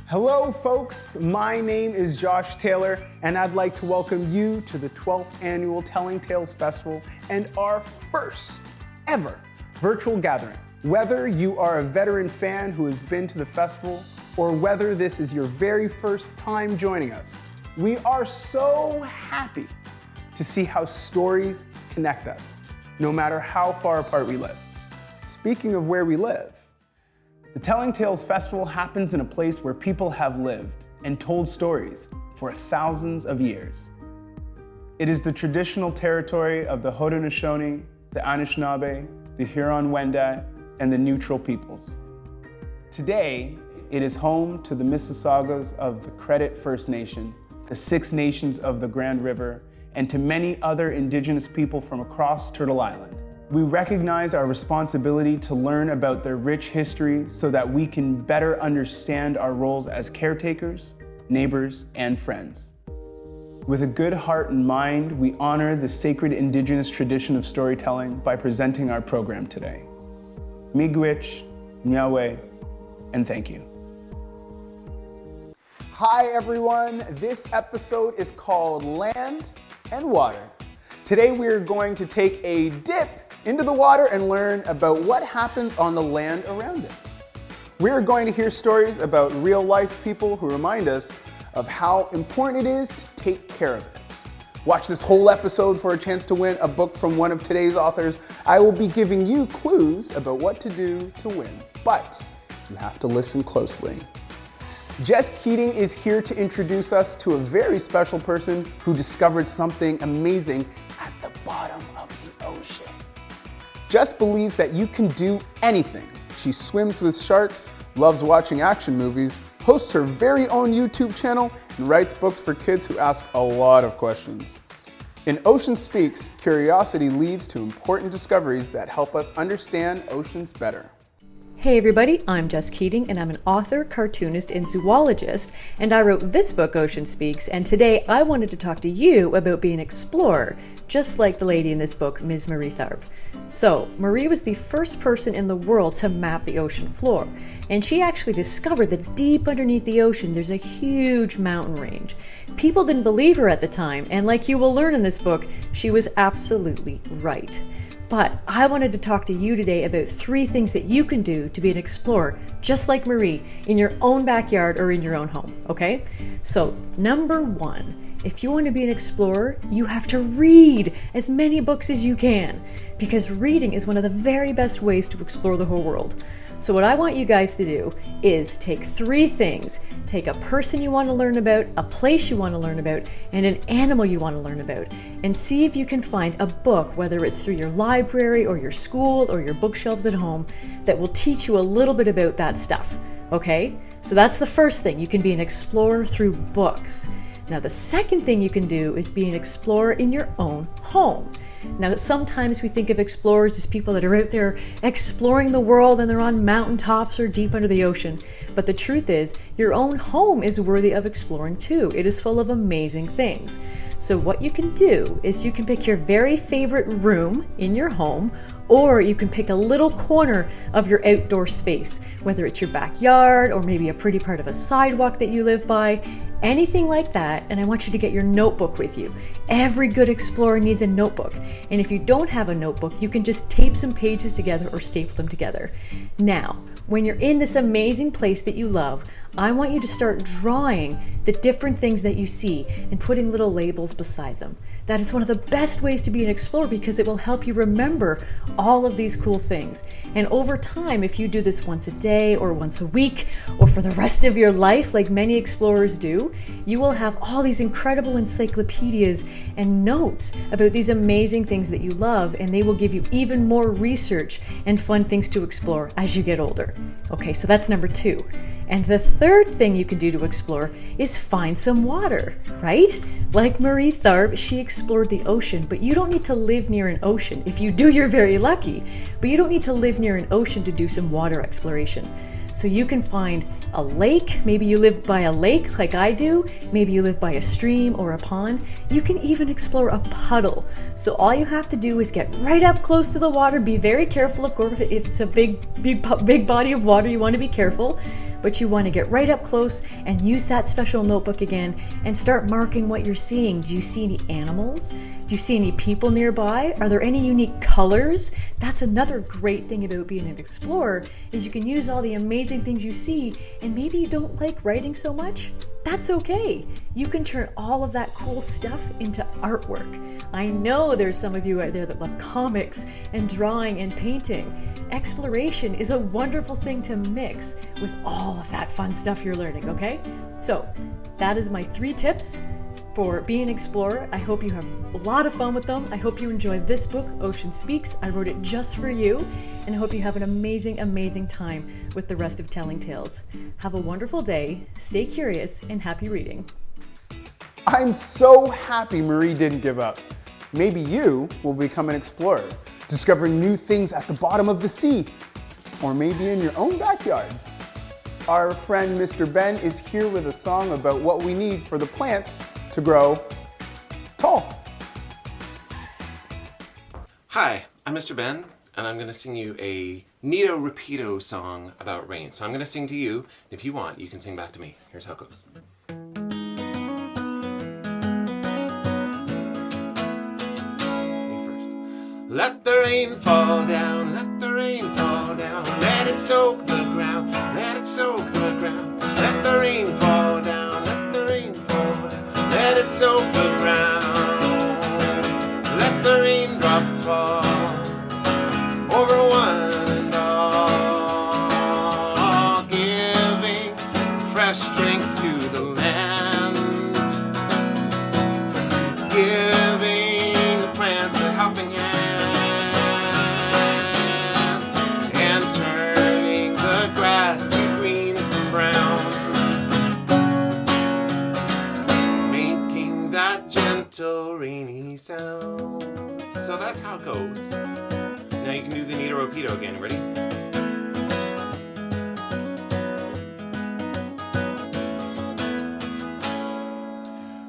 Hello folks, my name is Josh Taylor and I'd like to welcome you to the 12th Annual Telling Tales Festival and our first ever virtual gathering. Whether you are a veteran fan who has been to the festival or whether this is your very first time joining us, we are so happy to see how stories connect us, no matter how far apart we live. Speaking of where we live, the Telling Tales Festival happens in a place where people have lived and told stories for thousands of years. It is the traditional territory of the Haudenosaunee, the Anishinaabe, the Huron-Wendat, and the Neutral peoples. Today, it is home to the Mississaugas of the Credit First Nation, the Six Nations of the Grand River, and to many other Indigenous people from across Turtle Island. We recognize our responsibility to learn about their rich history so that we can better understand our roles as caretakers, neighbors, and friends. With a good heart and mind, we honor the sacred Indigenous tradition of storytelling by presenting our program today. Miigwech, Nyawe, and thank you. Hi everyone, this episode is called Land and Water. Today we are going to take a dip into the water and learn about what happens on the land around it. We are going to hear stories about real life people who remind us of how important it is to take care of it. Watch this whole episode for a chance to win a book from one of today's authors. I will be giving you clues about what to do to win, but you have to listen closely. Jess Keating is here to introduce us to a very special person who discovered something amazing at the bottom of the ocean. Jess believes that you can do anything. She swims with sharks, loves watching action movies, hosts her very own YouTube channel, and writes books for kids who ask a lot of questions. In Ocean Speaks, curiosity leads to important discoveries that help us understand oceans better. Hey everybody, I'm Jess Keating and I'm an author, cartoonist, and zoologist, and I wrote this book, Ocean Speaks, and today I wanted to talk to you about being an explorer, just like the lady in this book, Ms. Marie Tharp. So, Marie was the first person in the world to map the ocean floor, and she actually discovered that deep underneath the ocean there's a huge mountain range. People didn't believe her at the time, and like you will learn in this book, she was absolutely right. But I wanted to talk to you today about 3 things that you can do to be an explorer, just like Marie, in your own backyard or in your own home, okay? So, number 1, if you want to be an explorer, you have to read as many books as you can, because reading is one of the very best ways to explore the whole world. So what I want you guys to do is take 3 things. Take a person you want to learn about, a place you want to learn about, and an animal you want to learn about, and see if you can find a book, whether it's through your library or your school or your bookshelves at home, that will teach you a little bit about that stuff, okay? So that's the first thing. You can be an explorer through books. Now the second thing you can do is be an explorer in your own home. Now, sometimes we think of explorers as people that are out there exploring the world and they're on mountaintops or deep under the ocean. But the truth is, your own home is worthy of exploring too. It is full of amazing things. So what you can do is you can pick your very favorite room in your home, or you can pick a little corner of your outdoor space, whether it's your backyard or maybe a pretty part of a sidewalk that you live by, anything like that, and I want you to get your notebook with you. Every good explorer needs a notebook, and if you don't have a notebook, you can just tape some pages together or staple them together. Now, when you're in this amazing place that you love, I want you to start drawing the different things that you see and putting little labels beside them. That is one of the best ways to be an explorer because it will help you remember all of these cool things. And over time, if you do this once a day or once a week or for the rest of your life, like many explorers do, you will have all these incredible encyclopedias and notes about these amazing things that you love, and they will give you even more research and fun things to explore as you get older. Okay, so that's number 2. And the third thing you can do to explore is find some water, right? Like Marie Tharp, she explored the ocean, but you don't need to live near an ocean. If you do, you're very lucky. But you don't need to live near an ocean to do some water exploration. So you can find a lake, maybe you live by a lake like I do, maybe you live by a stream or a pond. You can even explore a puddle. So all you have to do is get right up close to the water. Be very careful, of course, if it's a big body of water, you want to be careful. But you want to get right up close and use that special notebook again and start marking what you're seeing. Do you see any animals? Do you see any people nearby? Are there any unique colors? That's another great thing about being an explorer, is you can use all the amazing things you see, and maybe you don't like writing so much. That's okay. You can turn all of that cool stuff into artwork. I know there's some of you out there that love comics and drawing and painting. Exploration is a wonderful thing to mix with all of that fun stuff you're learning, okay? So that is my 3 tips for being an explorer. I hope you have a lot of fun with them. I hope you enjoyed this book, Ocean Speaks. I wrote it just for you, and I hope you have an amazing, amazing time with the rest of Telling Tales. Have a wonderful day, stay curious, and happy reading. I'm so happy Marie didn't give up. Maybe you will become an explorer, discovering new things at the bottom of the sea, or maybe in your own backyard. Our friend Mr. Ben is here with a song about what we need for the plants to grow tall. Hi, I'm Mr. Ben, and I'm going to sing you a Nito Rapido song about rain. So I'm going to sing to you. If you want, you can sing back to me. Here's how it goes. Let the rain fall down, let the rain fall down, let it soak the ground, let it soak the ground. Let the rain fall down, let the rain fall down, let it soak the ground. Let the raindrops fall over one and all, giving fresh strength to the land, giving the plants a helping hand. Rainy sound. So that's how it goes. Now you can do the Nito Rapido again. Ready?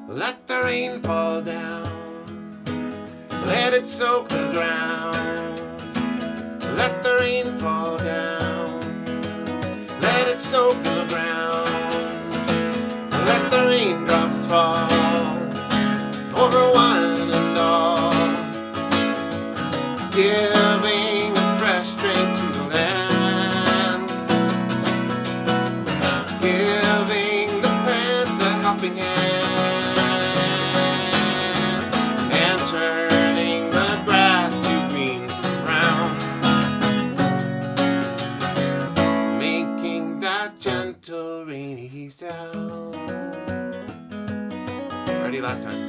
Let the rain fall down, let it soak the ground. Let the rain fall down, let it soak the ground. Let the raindrops fall over one and all, giving a fresh drink to the land, giving the plants a helping hand, and turning the grass to green and brown, making that gentle rainy sound. Ready? Last time.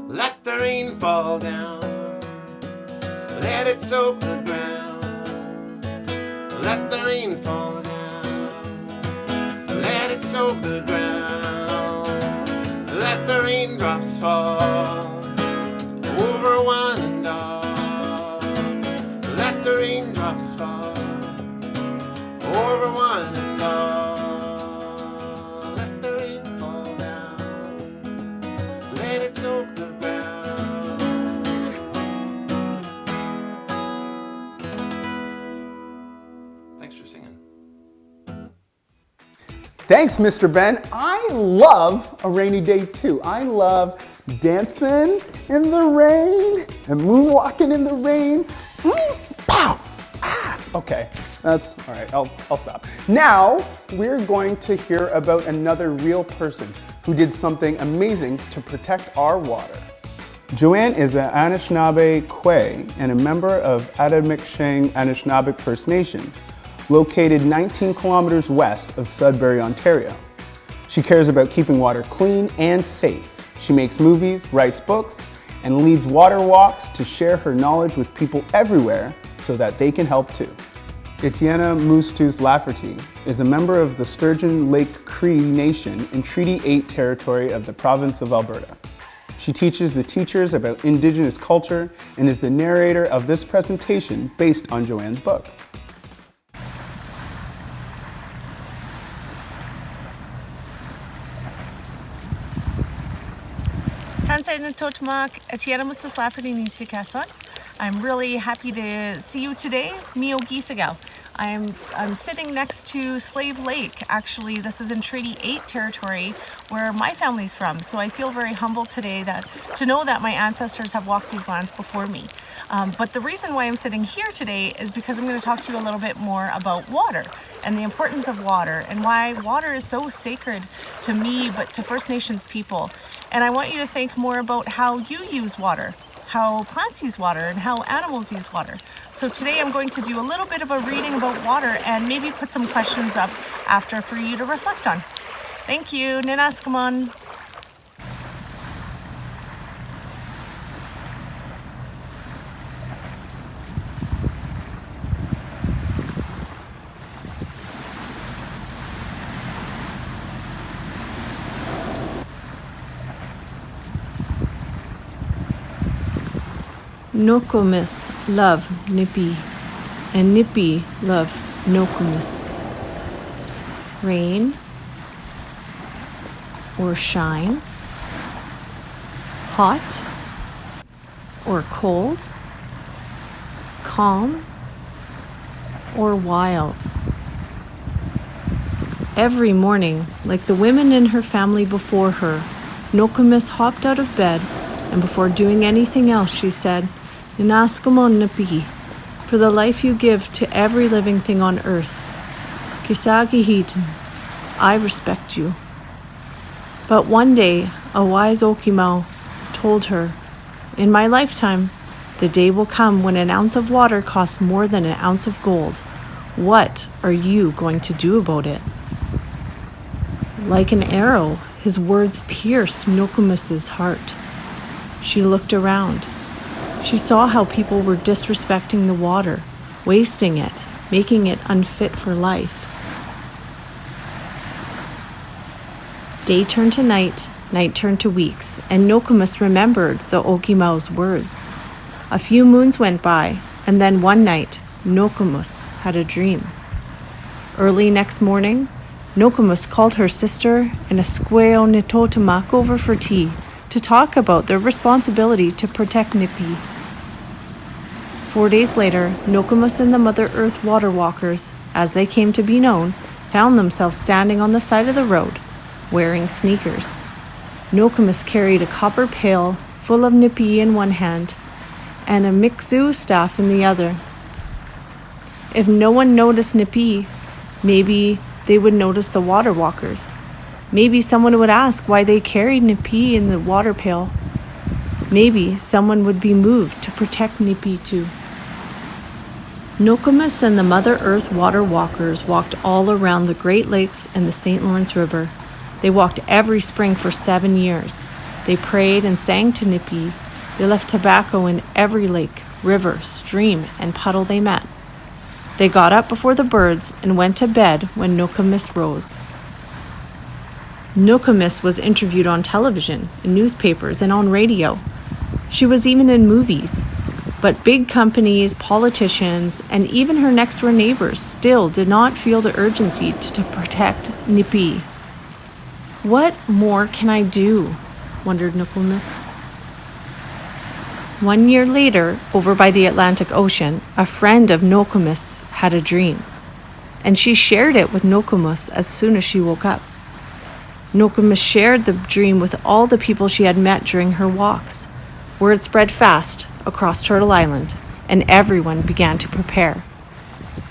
Let the rain fall down, let it soak the ground. Let the rain fall down, let it soak the ground. Let the raindrops fall over one and all. Let the raindrops fall over one and all. Let the rain fall down, let it soak the ground. Thanks for singing. Thanks, Mr. Ben. I love a rainy day too. I love dancing in the rain and moonwalking in the rain. Pow! Ah! Okay, that's all right. I'll stop. Now we're going to hear about another real person who did something amazing to protect our water. Joanne is an Anishinaabe Kwe and a member of Adamiksheng Anishinaabeg First Nation, located 19 kilometers west of Sudbury, Ontario. She cares about keeping water clean and safe. She makes movies, writes books, and leads water walks to share her knowledge with people everywhere so that they can help too. Etienne Moustus Lafferty is a member of the Sturgeon Lake Cree Nation in Treaty 8 territory of the province of Alberta. She teaches the teachers about Indigenous culture and is the narrator of this presentation based on Joanne's book. I'm really happy to see you today, Mio Gisagao. I'm sitting next to Slave Lake. Actually, this is in Treaty 8 territory where my family's from. So I feel very humble today to know that my ancestors have walked these lands before me. But the reason why I'm sitting here today is because I'm going to talk to you a little bit more about water and the importance of water and why water is so sacred to me, but to First Nations people. And I want you to think more about how you use water, how plants use water, and how animals use water. So today I'm going to do a little bit of a reading about water and maybe put some questions up after for you to reflect on. Thank you. Ninaskamon. Nokomis love Nipi, and Nipi love Nokomis. Rain or shine, hot or cold, calm or wild. Every morning, like the women in her family before her, Nokomis hopped out of bed, and before doing anything else, she said, "Ninaskamon Nipi, for the life you give to every living thing on earth. Kisagi Hitan, I respect you." But one day, a wise Okimau told her, "In my lifetime, the day will come when an ounce of water costs more than an ounce of gold. What are you going to do about it?" Like an arrow, his words pierced Nokomis's heart. She looked around. She saw how people were disrespecting the water, wasting it, making it unfit for life. Day turned to night, night turned to weeks, and Nokomis remembered the Okimau's words. A few moons went by, and then one night, Nokomis had a dream. Early next morning, Nokomis called her sister and Esqueo Nitotamak over for tea to talk about their responsibility to protect Nipi. 4 days later, Nokomis and the Mother Earth Water Walkers, as they came to be known, found themselves standing on the side of the road, wearing sneakers. Nokomis carried a copper pail full of Nipi in one hand and a mixu staff in the other. If no one noticed Nipi, maybe they would notice the water walkers. Maybe someone would ask why they carried Nipi in the water pail. Maybe someone would be moved to protect Nipi too. Nokomis and the Mother Earth Water Walkers walked all around the Great Lakes and the St. Lawrence River. They walked every spring for 7 years. They prayed and sang to Nipi. They left tobacco in every lake, river, stream, and puddle they met. They got up before the birds and went to bed when Nokomis rose. Nokomis was interviewed on television, in newspapers, and on radio. She was even in movies. But big companies, politicians, and even her next-door neighbors still did not feel the urgency to protect Nipi. What more can I do? Wondered Nokomis. 1 year later, over by the Atlantic Ocean, a friend of Nokomis had a dream, and she shared it with Nokomis as soon as she woke up. Nokomis shared the dream with all the people she had met during her walks. Word spread fast across Turtle Island, and everyone began to prepare.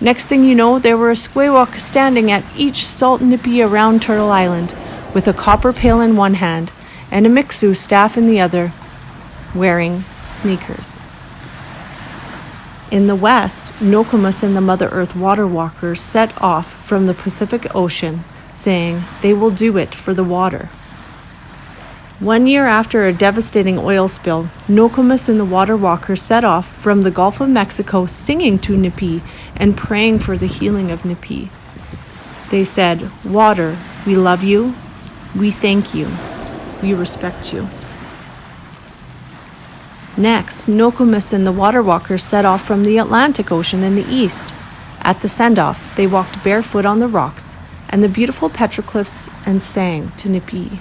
Next thing you know, there were a squawk standing at each salt Nipi around Turtle Island, with a copper pail in one hand and a mixu staff in the other, wearing sneakers. In the west, Nokomis and the Mother Earth Water Walkers set off from the Pacific Ocean, saying they will do it for the water. 1 year after a devastating oil spill, Nokomis and the Water Walkers set off from the Gulf of Mexico singing to Nipi and praying for the healing of Nipi. They said, "Water, we love you, we thank you, we respect you." Next, Nokomis and the Water Walkers set off from the Atlantic Ocean in the east. At the send-off, they walked barefoot on the rocks and the beautiful petroglyphs and sang to Nipi.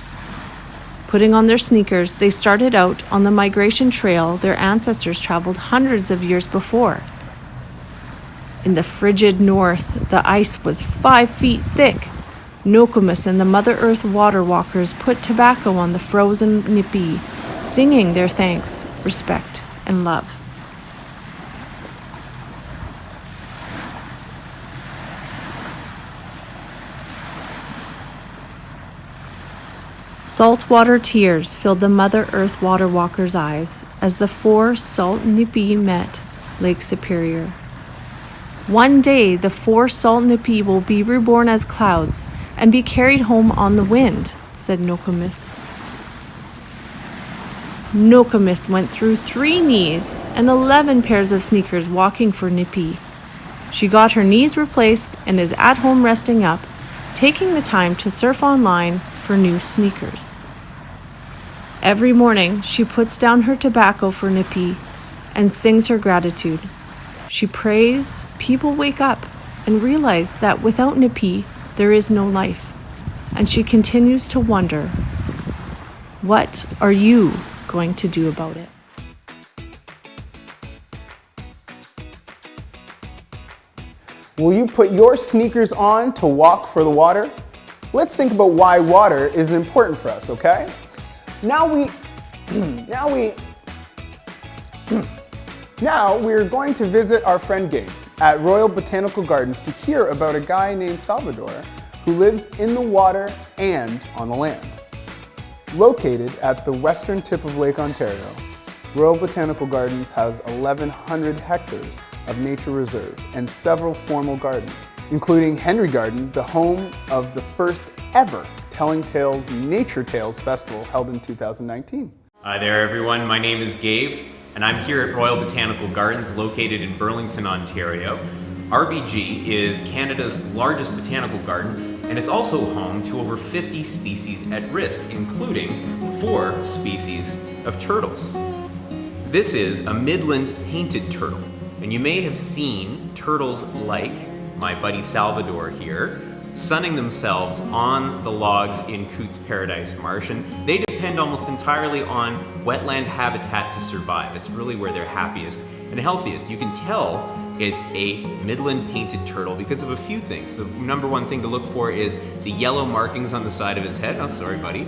Putting on their sneakers, they started out on the migration trail their ancestors traveled hundreds of years before. In the frigid north, the ice was 5 feet thick. Nokomis and the Mother Earth water walkers put tobacco on the frozen nipi, singing their thanks, respect, and love. Saltwater tears filled the Mother Earth water walkers' eyes as the 4 salt nipi met Lake Superior. One day, the 4 salt nipi will be reborn as clouds and be carried home on the wind, said Nokomis. Nokomis went through 3 knees and 11 pairs of sneakers walking for Nipi. She got her knees replaced and is at home resting up, taking the time to surf online for new sneakers. Every morning, she puts down her tobacco for Nipi and sings her gratitude. She prays people wake up and realize that without Nipi, there is no life. And she continues to wonder, what are you going to do about it? Will you put your sneakers on to walk for the water? Let's think about why water is important for us, okay? Now we're going to visit our friend Gabe at Royal Botanical Gardens to hear about a guy named Salvadore who lives in the water and on the land. Located at the western tip of Lake Ontario, Royal Botanical Gardens has 1,100 hectares of nature reserve and several formal gardens, including Henry Garden, the home of the first ever Telling Tales Nature Tales Festival held in 2019. Hi there everyone, my name is Gabe and I'm here at Royal Botanical Gardens located in Burlington, Ontario. RBG is Canada's largest botanical garden and it's also home to over 50 species at risk, including 4 species of turtles. This is a Midland-Painted turtle, and you may have seen turtles like my buddy Salvadore here sunning themselves on the logs in Cootes Paradise Marsh, and they depend almost entirely on wetland habitat to survive. It's really where they're happiest and healthiest. You can tell it's a Midland-Painted turtle because of a few things. The number one thing to look for is the yellow markings on the side of its head. Oh, sorry, buddy.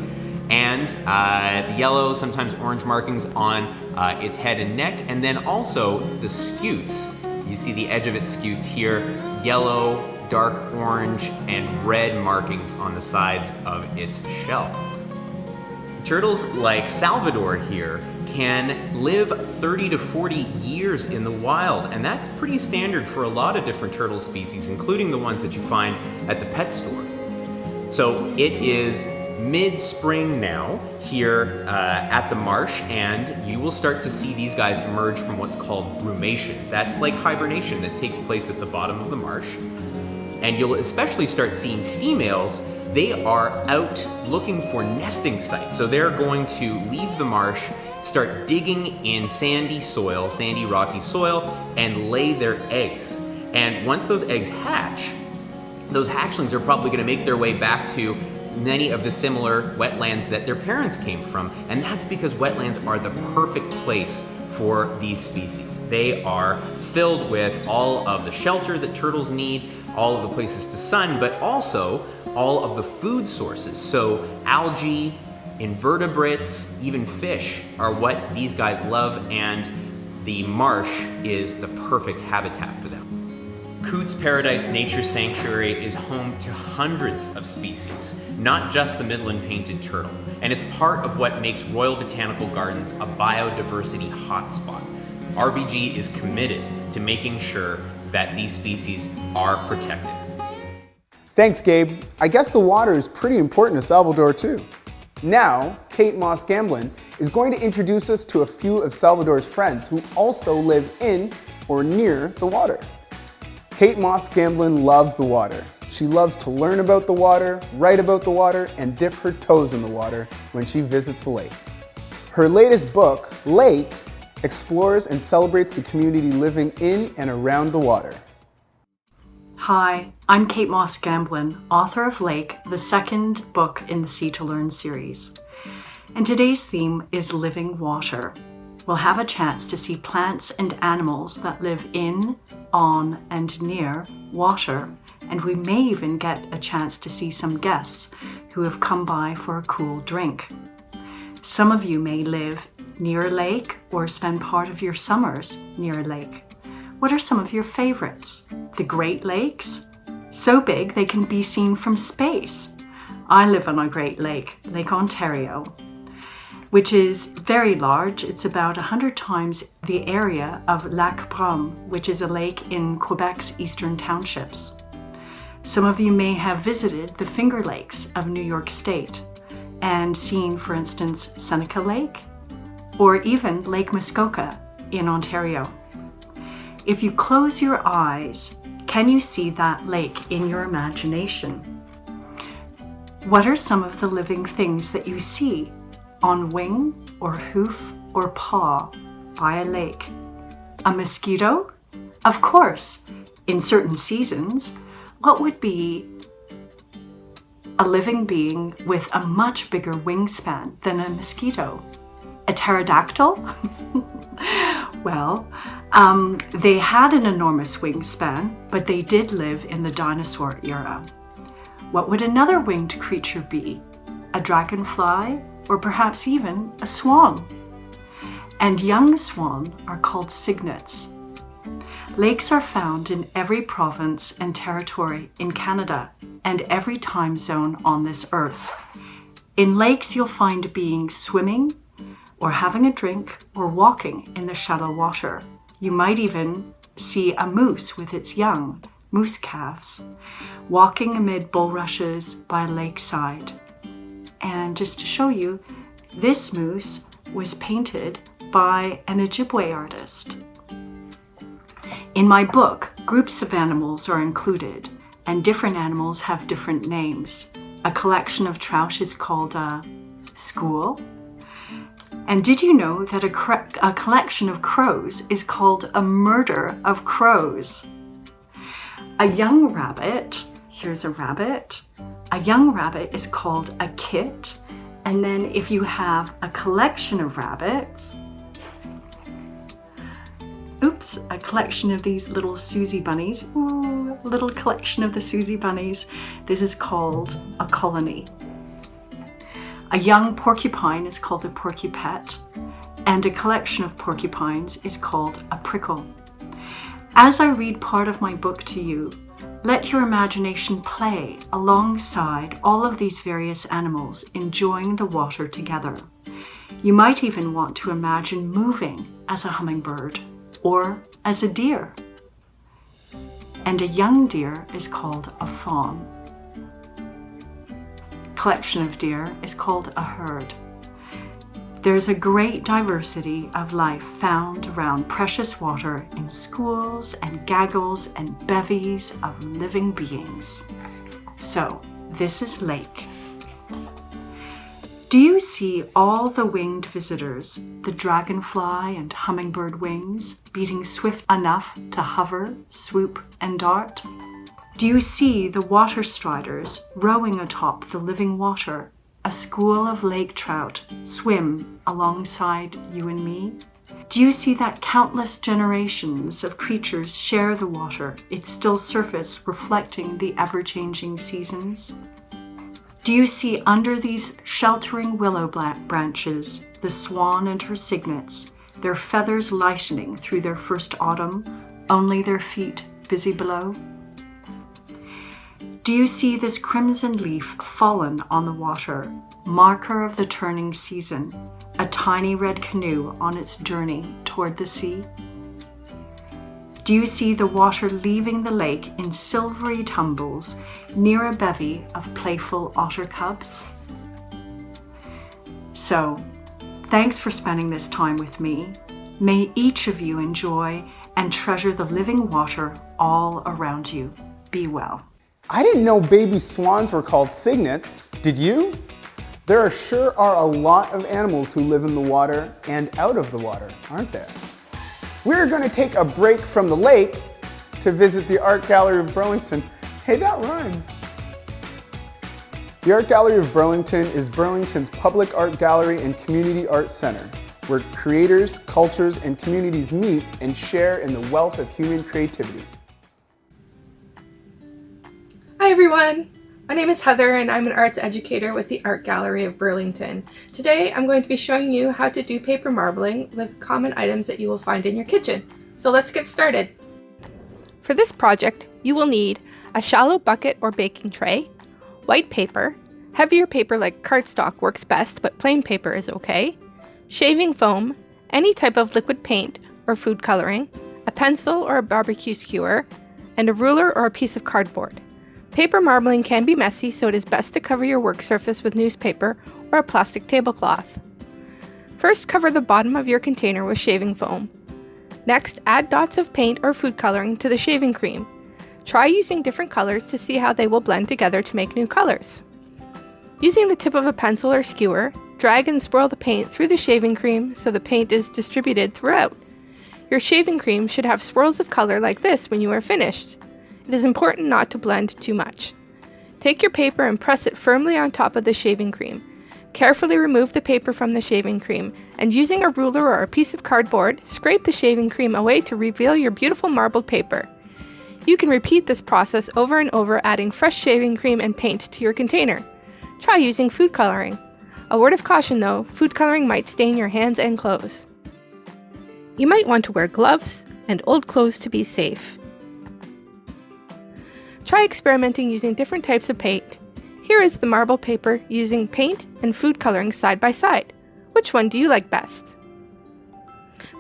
And the yellow, sometimes orange markings on its head and neck, and then also the scutes. You see the edge of its scutes here, yellow, dark orange, and red markings on the sides of its shell. Turtles like Salvadore here can live 30 to 40 years in the wild, and that's pretty standard for a lot of different turtle species, including the ones that you find at the pet store. So it is mid-spring now here at the marsh, and you will start to see these guys emerge from what's called brumation. That's like hibernation that takes place at the bottom of the marsh. And you'll especially start seeing females. They are out looking for nesting sites. So they're going to leave the marsh, start digging in sandy soil, sandy rocky soil, and lay their eggs. And once those eggs hatch, those hatchlings are probably gonna make their way back to many of the similar wetlands that their parents came from. And that's because wetlands are the perfect place for these species. They are filled with all of the shelter that turtles need, all of the places to sun, but also all of the food sources. So algae, invertebrates, even fish are what these guys love, and the marsh is the perfect habitat for them. Cootes Paradise Nature Sanctuary is home to hundreds of species, not just the Midland-Painted turtle, and it's part of what makes Royal Botanical Gardens a biodiversity hotspot. RBG is committed to making sure that these species are protected. Thanks, Gabe. I guess the water is pretty important to Salvadore too. Now, Kate Moss-Gamblin is going to introduce us to a few of Salvadore's friends who also live in or near the water. Kate Moss-Gamblin loves the water. She loves to learn about the water, write about the water, and dip her toes in the water when she visits the lake. Her latest book, Lake, explores and celebrates the community living in and around the water. Hi, I'm Kate Moss-Gamblin, author of Lake, the second book in the Sea to Learn series. And today's theme is living water. We'll have a chance to see plants and animals that live in, on, and near water, and we may even get a chance to see some guests who have come by for a cool drink. Some of you may live near a lake or spend part of your summers near a lake. What are some of your favorites? The Great Lakes? So big they can be seen from space. I live on a Great Lake, Lake Ontario, which is very large. It's about 100 times the area of Lac Brome, which is a lake in Quebec's eastern townships. Some of you may have visited the Finger Lakes of New York State and seen, for instance, Seneca Lake or even Lake Muskoka in Ontario. If you close your eyes, can you see that lake in your imagination? What are some of the living things that you see on wing or hoof or paw by a lake? A mosquito? Of course, in certain seasons. What would be a living being with a much bigger wingspan than a mosquito? A pterodactyl? Well, they had an enormous wingspan, but they did live in the dinosaur era. What would another winged creature be? A dragonfly, or perhaps even a swan? And young swan are called cygnets. Lakes are found in every province and territory in Canada and every time zone on this earth. In lakes, you'll find beings swimming or having a drink or walking in the shallow water. You might even see a moose with its young, moose calves, walking amid bulrushes by a lakeside. And just to show you, this moose was painted by an Ojibwe artist. In my book, groups of animals are included, and different animals have different names. A collection of trout is called a school. And did you know that a collection of crows is called a murder of crows? A young rabbit, here's a rabbit. A young rabbit is called a kit. And then if you have a collection of rabbits, a collection of these little Susie bunnies. Ooh, a little collection of the Susie bunnies. This is called a colony. A young porcupine is called a porcupet, and a collection of porcupines is called a prickle. As I read part of my book to you, let your imagination play alongside all of these various animals enjoying the water together. You might even want to imagine moving as a hummingbird or as a deer. And a young deer is called a fawn. Collection of deer is called a herd. There's a great diversity of life found around precious water in schools and gaggles and bevies of living beings. So, this is Lake. Do you see all the winged visitors, the dragonfly and hummingbird wings, beating swift enough to hover, swoop, and dart? Do you see the water striders rowing atop the living water? A school of lake trout swim alongside you and me? Do you see that countless generations of creatures share the water, its still surface reflecting the ever-changing seasons? Do you see under these sheltering willow branches the swan and her cygnets, their feathers lightening through their first autumn, only their feet busy below? Do you see this crimson leaf fallen on the water, marker of the turning season, a tiny red canoe on its journey toward the sea? Do you see the water leaving the lake in silvery tumbles near a bevy of playful otter cubs? So, thanks for spending this time with me. May each of you enjoy and treasure the living water all around you. Be well. I didn't know baby swans were called cygnets. Did you? There sure are a lot of animals who live in the water and out of the water, aren't there? We're going to take a break from the lake to visit the Art Gallery of Burlington. Hey, that rhymes. The Art Gallery of Burlington is Burlington's public art gallery and community art center, where creators, cultures, and communities meet and share in the wealth of human creativity. Hi everyone! My name is Heather and I'm an arts educator with the Art Gallery of Burlington. Today I'm going to be showing you how to do paper marbling with common items that you will find in your kitchen. So let's get started. For this project, you will need a shallow bucket or baking tray, white paper, heavier paper like cardstock works best but plain paper is okay, shaving foam, any type of liquid paint or food coloring, a pencil or a barbecue skewer, and a ruler or a piece of cardboard. Paper marbling can be messy, so it is best to cover your work surface with newspaper or a plastic tablecloth. First, cover the bottom of your container with shaving foam. Next, add dots of paint or food coloring to the shaving cream. Try using different colors to see how they will blend together to make new colors. Using the tip of a pencil or skewer, drag and swirl the paint through the shaving cream so the paint is distributed throughout. Your shaving cream should have swirls of color like this when you are finished. It is important not to blend too much. Take your paper and press it firmly on top of the shaving cream. Carefully remove the paper from the shaving cream, and using a ruler or a piece of cardboard, scrape the shaving cream away to reveal your beautiful marbled paper. You can repeat this process over and over, adding fresh shaving cream and paint to your container. Try using food coloring. A word of caution though, food coloring might stain your hands and clothes. You might want to wear gloves and old clothes to be safe. Try experimenting using different types of paint. Here is the marble paper using paint and food coloring side by side. Which one do you like best?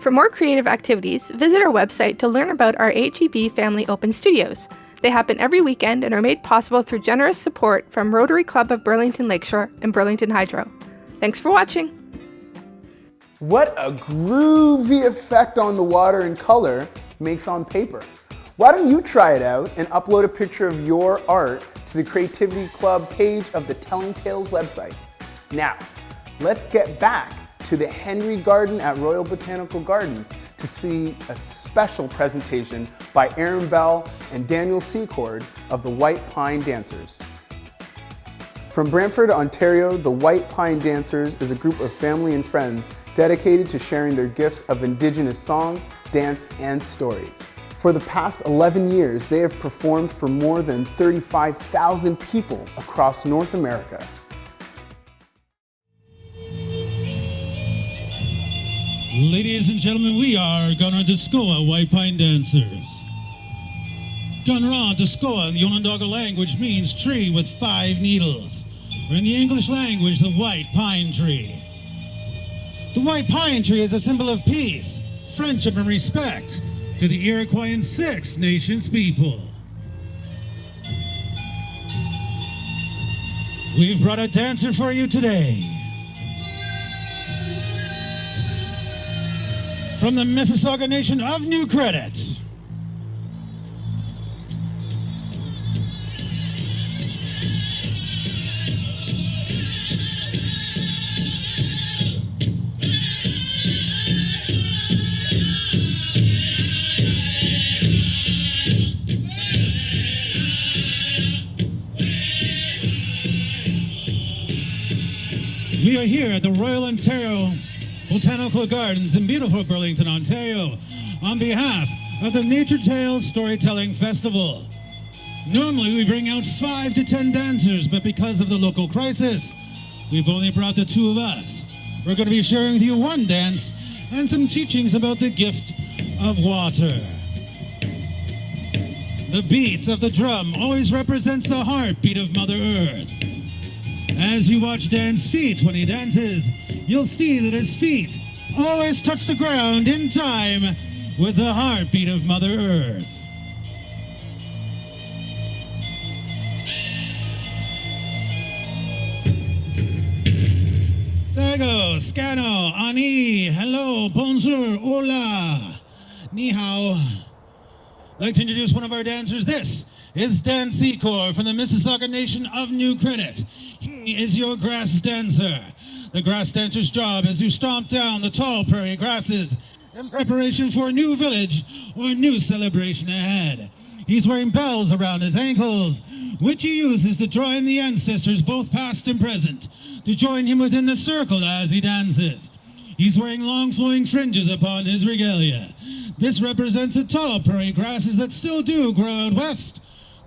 For more creative activities, visit our website to learn about our HEB Family Open Studios. They happen every weekend and are made possible through generous support from Rotary Club of Burlington Lakeshore and Burlington Hydro. Thanks for watching! What a groovy effect on the water and color makes on paper. Why don't you try it out and upload a picture of your art to the Creativity Club page of the Telling Tales website. Now, let's get back to the Henry Garden at Royal Botanical Gardens to see a special presentation by Aaron Bell and Daniel Secord of the White Pine Dancers. From Brantford, Ontario, the White Pine Dancers is a group of family and friends dedicated to sharing their gifts of Indigenous song, dance, and stories. For the past 11 years, they have performed for more than 35,000 people across North America. Ladies and gentlemen, we are Gunra White Pine Dancers. Gunra in the Onondaga language means tree with 5 needles, or in the English language, the white pine tree. The white pine tree is a symbol of peace, friendship, and respect to the Iroquois and 6 Nations people. We've brought a dancer for you today. From the Mississauga Nation of New Credit. We are here at the Royal Botanical Gardens in beautiful Burlington, Ontario, on behalf of the Nature Tales Storytelling Festival. Normally we bring out 5 to 10 dancers, but because of the local crisis, we've only brought the 2 of us. We're going to be sharing with you 1 dance and some teachings about the gift of water. The beat of the drum always represents the heartbeat of Mother Earth. As you watch Dan's feet when he dances, you'll see that his feet always touch the ground in time with the heartbeat of Mother Earth. Sago, Scano, Ani, hello, bonjour, hola, ni hao. I'd like to introduce one of our dancers. This is Dan Secord from the Mississauga Nation of New Credit. He is your grass dancer. The grass dancer's job is to stomp down the tall prairie grasses in preparation for a new village or new celebration ahead. He's wearing bells around his ankles, which he uses to draw in the ancestors, both past and present, to join him within the circle as he dances. He's wearing long flowing fringes upon his regalia. This represents the tall prairie grasses that still do grow out west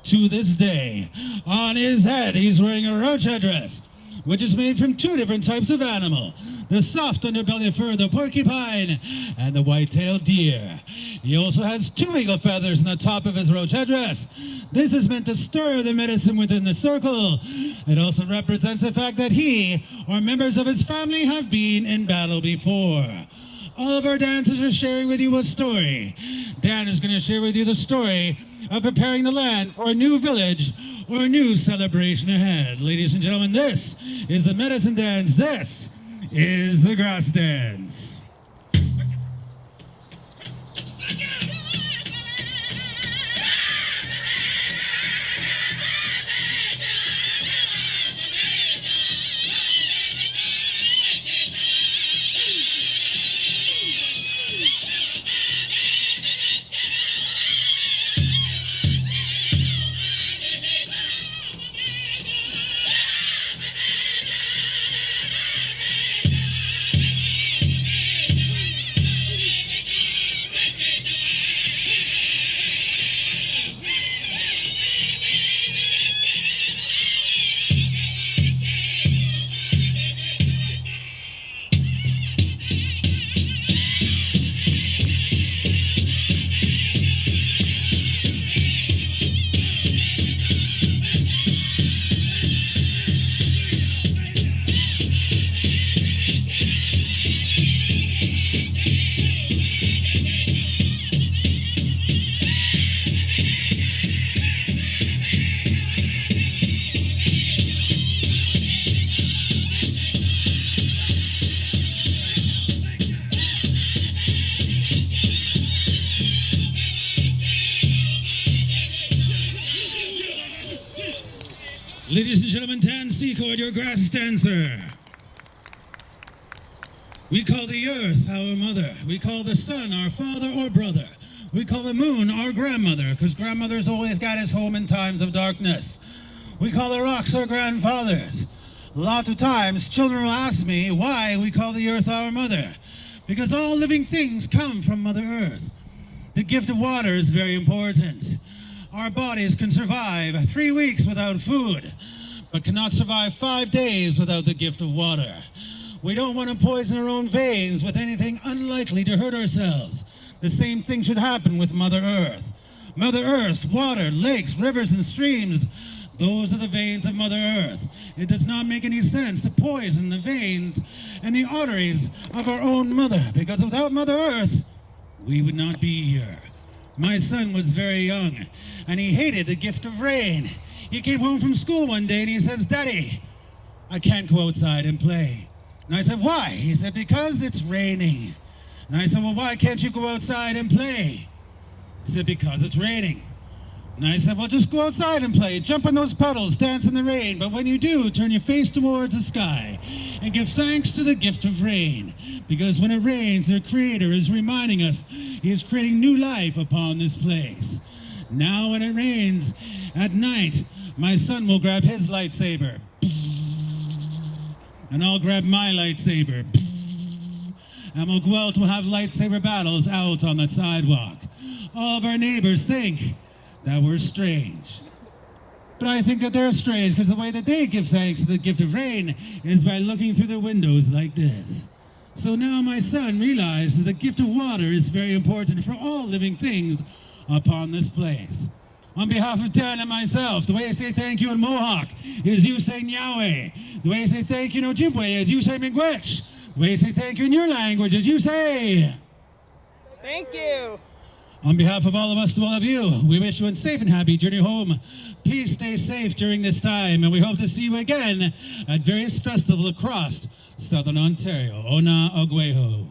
to this day. On his head, he's wearing a roach headdress, which is made from 2 different types of animal: the soft underbelly fur, the porcupine, and the white-tailed deer. He also has 2 eagle feathers on the top of his roach headdress. This is meant to stir the medicine within the circle. It also represents the fact that he or members of his family have been in battle before. All of our dancers are sharing with you a story. Dan is going to share with you the story of preparing the land for a new village or a new celebration ahead. Ladies and gentlemen, this is the medicine dance. This is the grass dance. Ladies and gentlemen, Tan Secord, your grass dancer. We call the earth our mother. We call the sun our father or brother. We call the moon our grandmother, because grandmothers always got us home in times of darkness. We call the rocks our grandfathers. Lots of times, children will ask me why we call the earth our mother. Because all living things come from Mother Earth. The gift of water is very important. Our bodies can survive 3 weeks without food, but cannot survive 5 days without the gift of water. We don't want to poison our own veins with anything unlikely to hurt ourselves. The same thing should happen with Mother Earth. Mother Earth's water, lakes, rivers, and streams, those are the veins of Mother Earth. It does not make any sense to poison the veins and the arteries of our own mother, because without Mother Earth, we would not be here. My son was very young, and he hated the gift of rain. He came home from school one day and he says, "Daddy, I can't go outside and play." And I said, "Why?" He said, "Because it's raining." And I said, "Well, why can't you go outside and play?" He said, "Because it's raining." And I said, "Well, just go outside and play. Jump on those puddles, dance in the rain. But when you do, turn your face towards the sky and give thanks to the gift of rain. Because when it rains, the Creator is reminding us He is creating new life upon this place. Now when it rains at night, my son will grab his lightsaber. And I'll grab my lightsaber. And we'll go out, we'll have lightsaber battles out on the sidewalk. All of our neighbors think that we're strange. But I think that they're strange because the way that they give thanks to the gift of rain is by looking through their windows like this. So now my son realized that the gift of water is very important for all living things upon this place. On behalf of Dan and myself, the way I say thank you in Mohawk is you say Nyawe. The way I say thank you in Ojibwe is you say Miigwech. The way I say thank you in your language is you say... Thank you. On behalf of all of us to all of you, we wish you a safe and happy journey home. Please stay safe during this time, and we hope to see you again at various festivals across Southern Ontario. Ona Ogweho.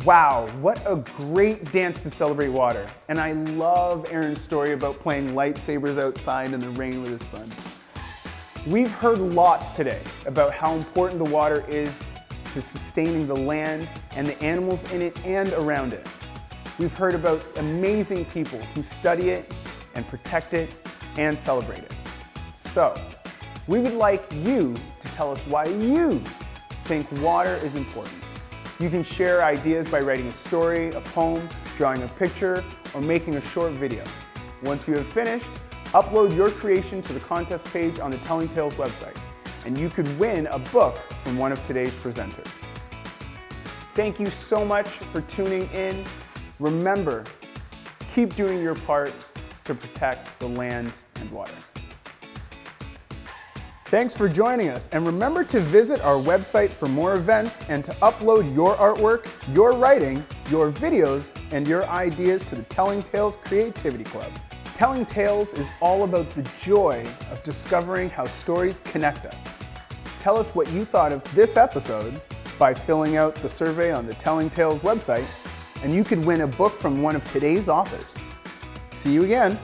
Wow, what a great dance to celebrate water. And I love Aaron's story about playing lightsabers outside in the rain with his son. We've heard lots today about how important the water is to sustaining the land and the animals in it and around it. We've heard about amazing people who study it and protect it and celebrate it. So, we would like you to tell us why you think water is important. You can share ideas by writing a story, a poem, drawing a picture, or making a short video. Once you have finished, upload your creation to the contest page on the Telling Tales website, and you could win a book from one of today's presenters. Thank you so much for tuning in. Remember, keep doing your part to protect the land and water. Thanks for joining us, and remember to visit our website for more events and to upload your artwork, your writing, your videos, and your ideas to the Telling Tales Creativity Club. Telling Tales is all about the joy of discovering how stories connect us. Tell us what you thought of this episode by filling out the survey on the Telling Tales website, and you could win a book from one of today's authors. See you again.